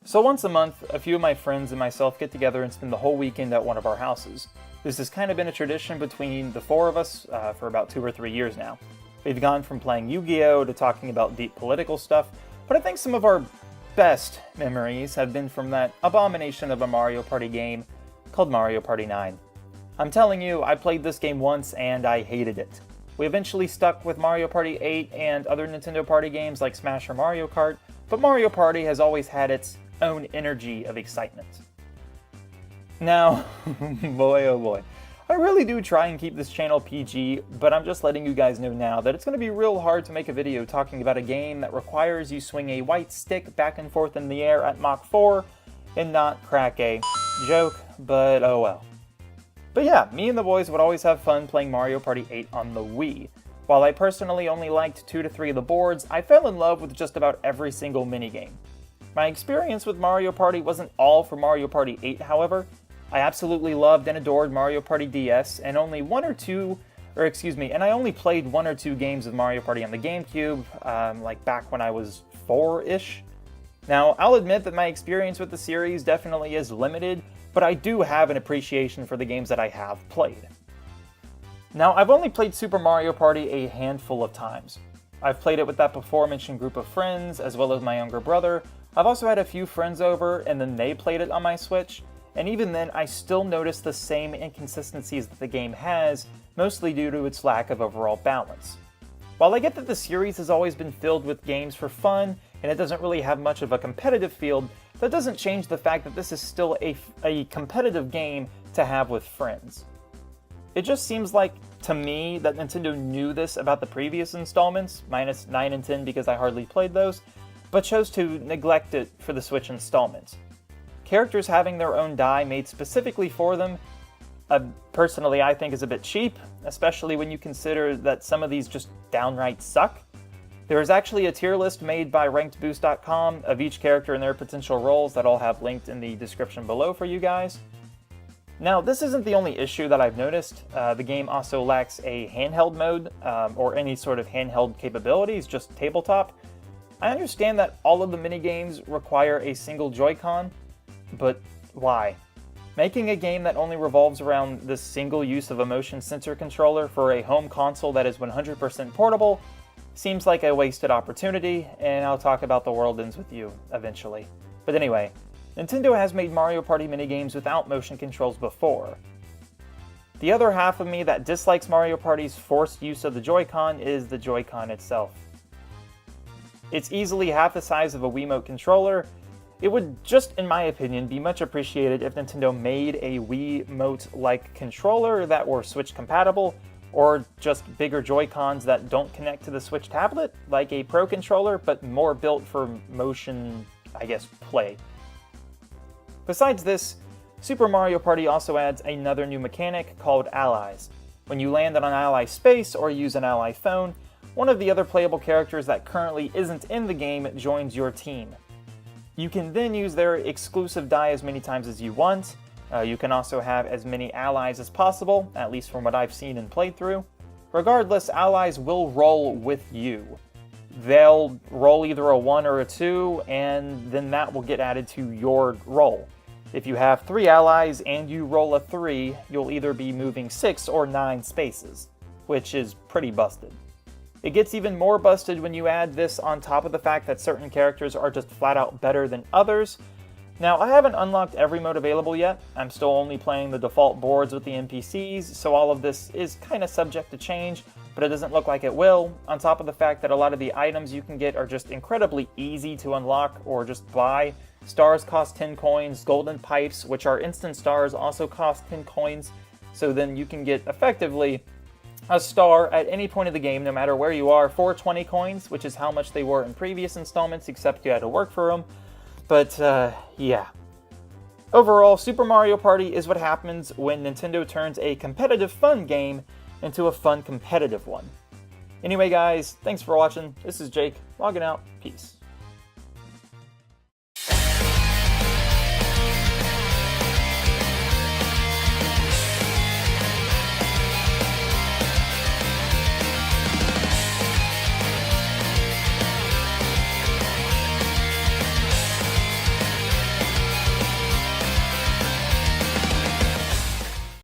So once a month, a few of my friends and myself get together and spend the whole weekend at one of our houses. This has kind of been a tradition between the four of us for about 2 or 3 years now. We've gone from playing Yu-Gi-Oh! To talking about deep political stuff, but I think some of our best memories have been from that abomination of a Mario Party game called Mario Party 9. I'm telling you, I played this game once and I hated it. We eventually stuck with Mario Party 8 and other Nintendo Party games like Smash or Mario Kart, but Mario Party has always had its own energy of excitement. Now, boy oh boy, I really do try and keep this channel PG, but I'm just letting you guys know now that it's going to be real hard to make a video talking about a game that requires you swing a white stick back and forth in the air at Mach 4 and not crack a joke, but oh well. But yeah, me and the boys would always have fun playing Mario Party 8 on the Wii. While I personally only liked 2 to 3 of the boards, I fell in love with just about every single minigame. My experience with Mario Party wasn't all for Mario Party 8, however. I absolutely loved and adored Mario Party DS, and I only played 1 or 2 games of Mario Party on the GameCube, like back when I was 4-ish. Now, I'll admit that my experience with the series definitely is limited, but I do have an appreciation for the games that I have played. Now, I've only played Super Mario Party a handful of times. I've played it with that before-mentioned group of friends, as well as my younger brother. I've also had a few friends over, and then they played it on my Switch, and even then I still notice the same inconsistencies that the game has, mostly due to its lack of overall balance. While I get that the series has always been filled with games for fun, and it doesn't really have much of a competitive field, that doesn't change the fact that this is still a competitive game to have with friends. It just seems like, to me, that Nintendo knew this about the previous installments, minus 9 and 10 because I hardly played those, but chose to neglect it for the Switch installments. Characters having their own die made specifically for them, personally I think is a bit cheap, especially when you consider that some of these just downright suck. There is actually a tier list made by RankedBoost.com of each character and their potential roles that I'll have linked in the description below for you guys. Now, this isn't the only issue that I've noticed. The game also lacks a handheld mode, or any sort of handheld capabilities, just tabletop. I understand that all of the minigames require a single Joy-Con, but why? Making a game that only revolves around this single use of a motion sensor controller for a home console that is 100% portable seems like a wasted opportunity, and I'll talk about The World Ends With You eventually. But anyway, Nintendo has made Mario Party minigames without motion controls before. The other half of me that dislikes Mario Party's forced use of the Joy-Con is the Joy-Con itself. It's easily half the size of a Wiimote controller. It would just, in my opinion, be much appreciated if Nintendo made a Wiimote-like controller that were Switch compatible, or just bigger Joy-Cons that don't connect to the Switch tablet, like a Pro controller, but more built for motion, I guess, play. Besides this, Super Mario Party also adds another new mechanic called Allies. When you land on an ally space or use an ally phone, one of the other playable characters that currently isn't in the game joins your team. You can then use their exclusive die as many times as you want. You can also have as many allies as possible, at least from what I've seen and played through. Regardless, allies will roll with you. They'll roll either a 1 or a 2, and then that will get added to your roll. If you have 3 allies and you roll a 3, you'll either be moving 6 or 9 spaces, which is pretty busted. It gets even more busted when you add this on top of the fact that certain characters are just flat out better than others. Now, I haven't unlocked every mode available yet. I'm still only playing the default boards with the NPCs, so all of this is kind of subject to change, but it doesn't look like it will, on top of the fact that a lot of the items you can get are just incredibly easy to unlock or just buy. Stars cost 10 coins, golden pipes, which are instant stars, also cost 10 coins, so then you can get effectively a star at any point of the game, no matter where you are, for 20 coins, which is how much they were in previous installments, except you had to work for them. But, yeah. Overall, Super Mario Party is what happens when Nintendo turns a competitive fun game into a fun competitive one. Anyway guys, thanks for watching. This is Jake, logging out. Peace.